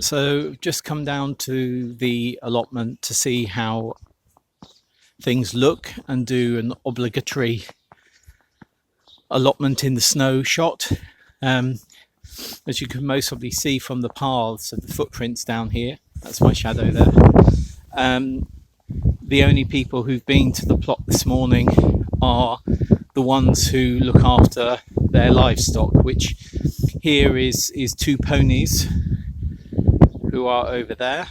So just come down to the allotment to see how things look and do an obligatory allotment in the snow shot. As you can most probably see from the paths of the footprints down here, that's my shadow there. The only people who've been to the plot this morning are the ones who look after their livestock, which here is two ponies who are over there,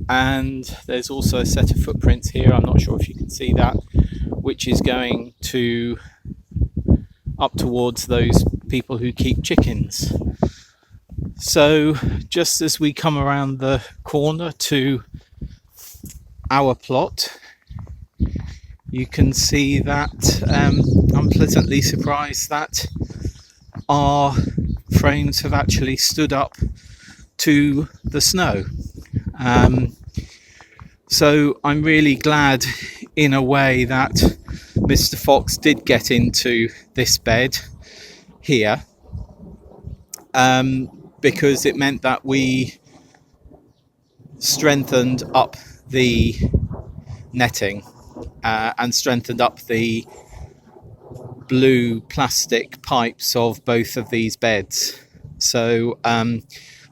and there's also a set of footprints here, I'm not sure if you can see that, which is going to up towards those people who keep chickens. So just as we come around the corner to our plot, you can see that I'm pleasantly surprised that our frames have actually stood up to the snow. So I'm really glad in a way that Mr. Fox did get into this bed here, because it meant that we strengthened up the netting and strengthened up the blue plastic pipes of both of these beds. So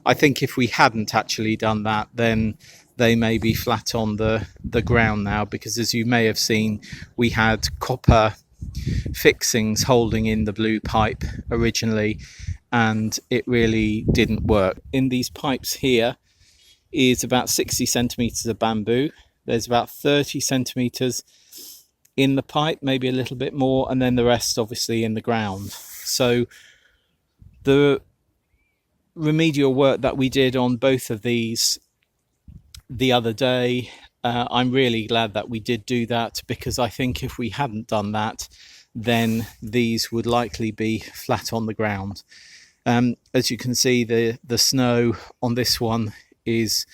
I think if we hadn't actually done that, then they may be flat on the ground now, because as you may have seen, we had copper fixings holding in the blue pipe originally, and it really didn't work. In these pipes here is about 60 centimeters of bamboo. There's about 30 centimeters in the pipe, maybe a little bit more, and then the rest obviously in the ground. So the remedial work that we did on both of these the other day, I'm really glad that we did do that, because I think if we hadn't done that, then these would likely be flat on the ground. As you can see, the snow on this one is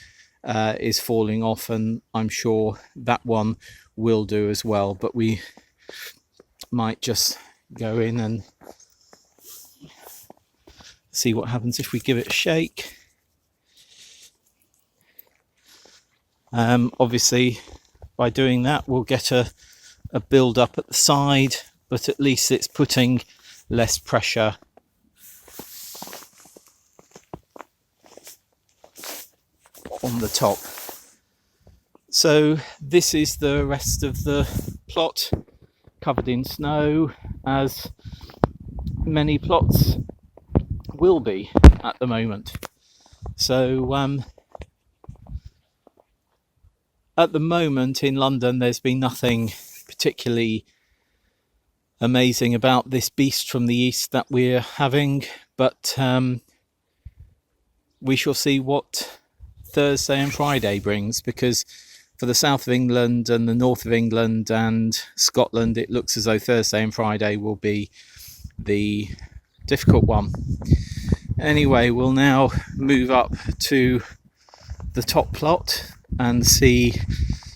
falling off, and I'm sure that one will do as well, but we might just go in and see what happens if we give it a shake. Obviously by doing that we'll get a build up at the side, but at least it's putting less pressure on the top. So this is the rest of the plot, covered in snow, as many plots will be at the moment. So at the moment in London there's been nothing particularly amazing about this beast from the east that we're having, but we shall see what Thursday and Friday brings, because for the south of England and the north of England and Scotland, it looks as though Thursday and Friday will be the difficult one. Anyway, we'll now move up to the top plot and see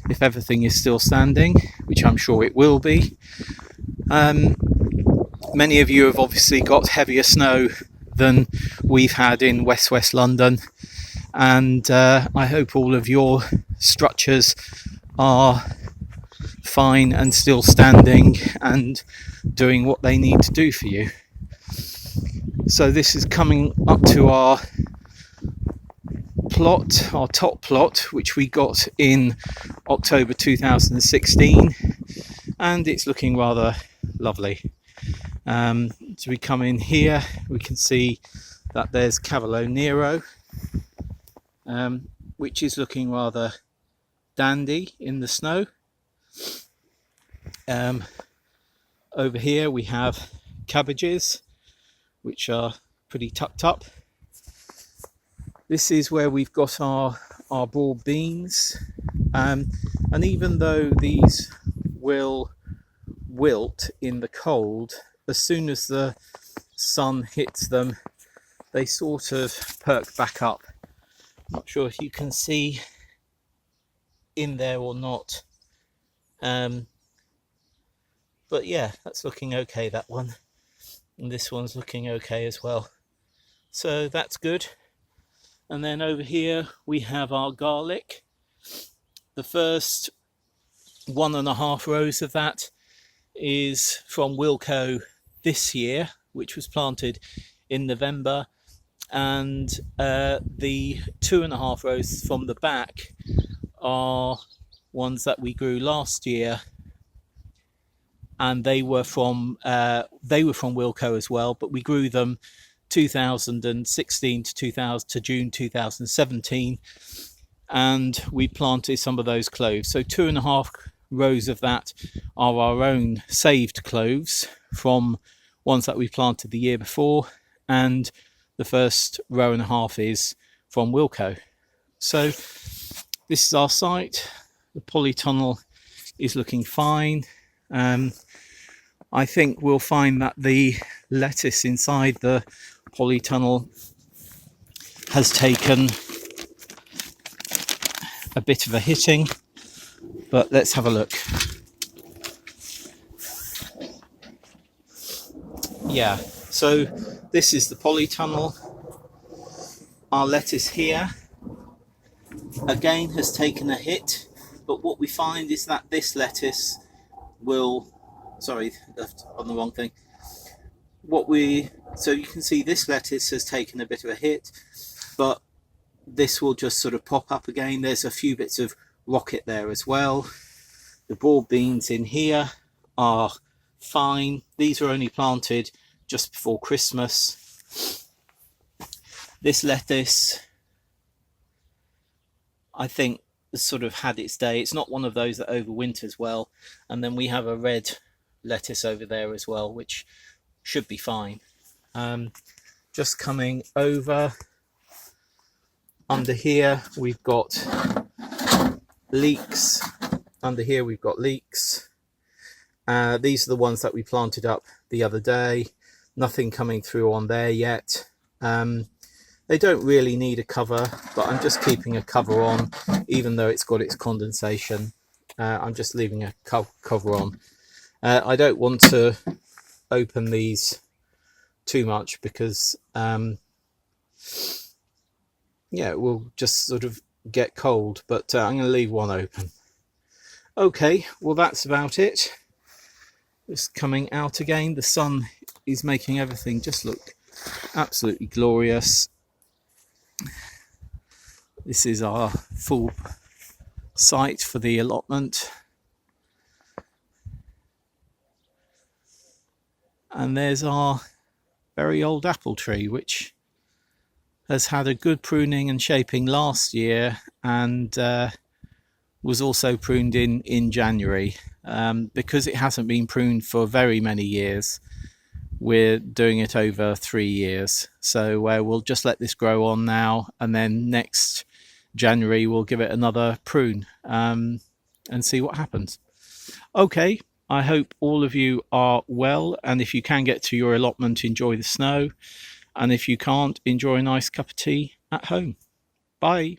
if everything is still standing, which I'm sure it will be. Many of you have obviously got heavier snow than we've had in West London, and I hope all of your structures are fine and still standing and doing what they need to do for you. So this is coming up to our plot, our top plot, which we got in October 2016, and it's looking rather lovely. So we come in here, we can see that there's Cavallo Nero, which is looking rather dandy in the snow. Over here we have cabbages, which are pretty tucked up. This is where we've got our broad beans, and even though these will wilt in the cold, as soon as the sun hits them they sort of perk back up. Not sure if you can see in there or not, but yeah, that's looking okay, that one, and this one's looking okay as well, so that's good. And then over here we have our garlic. The first 1.5 rows of that is from Wilko this year, which was planted in November, and the 2.5 rows from the back are ones that we grew last year, and they were from Wilko as well, but we grew them 2016 to June 2017, and we planted some of those cloves. So 2.5 rows of that are our own saved cloves from ones that we planted the year before, and the first 1.5 rows is from Wilko. So this is our site. The polytunnel is looking fine. I think we'll find that the lettuce inside the polytunnel has taken a bit of a hitting, but let's have a look. Yeah, so this is the polytunnel. Our lettuce here again has taken a hit, but what we find is that this lettuce will, sorry, left on the wrong thing. So you can see this lettuce has taken a bit of a hit, but this will just sort of pop up again. There's a few bits of rocket there as well. The broad beans in here are fine. These were only planted just before Christmas. This lettuce, I think, has sort of had its day. It's not one of those that overwinters well. And then we have a red lettuce over there as well, which should be fine. Just coming over, under here we've got leeks. Under here we've got leeks. These are the ones that we planted up the other day. Nothing coming through on there yet. They don't really need a cover, but I'm just keeping a cover on, even though it's got its condensation. I'm just leaving a cover on. I don't want to open these too much because yeah, it will just sort of get cold, but I'm going to leave one open. Okay, well that's about it. Just coming out again. The sun is making everything just look absolutely glorious. This is our full site for the allotment. And there's our very old apple tree, which has had a good pruning and shaping last year, and was also pruned in January. Because it hasn't been pruned for very many years, we're doing it over 3 years. So we'll just let this grow on now, and then next January we'll give it another prune and see what happens. Okay, I hope all of you are well, and if you can get to your allotment, enjoy the snow, and if you can't, enjoy a nice cup of tea at home. Bye.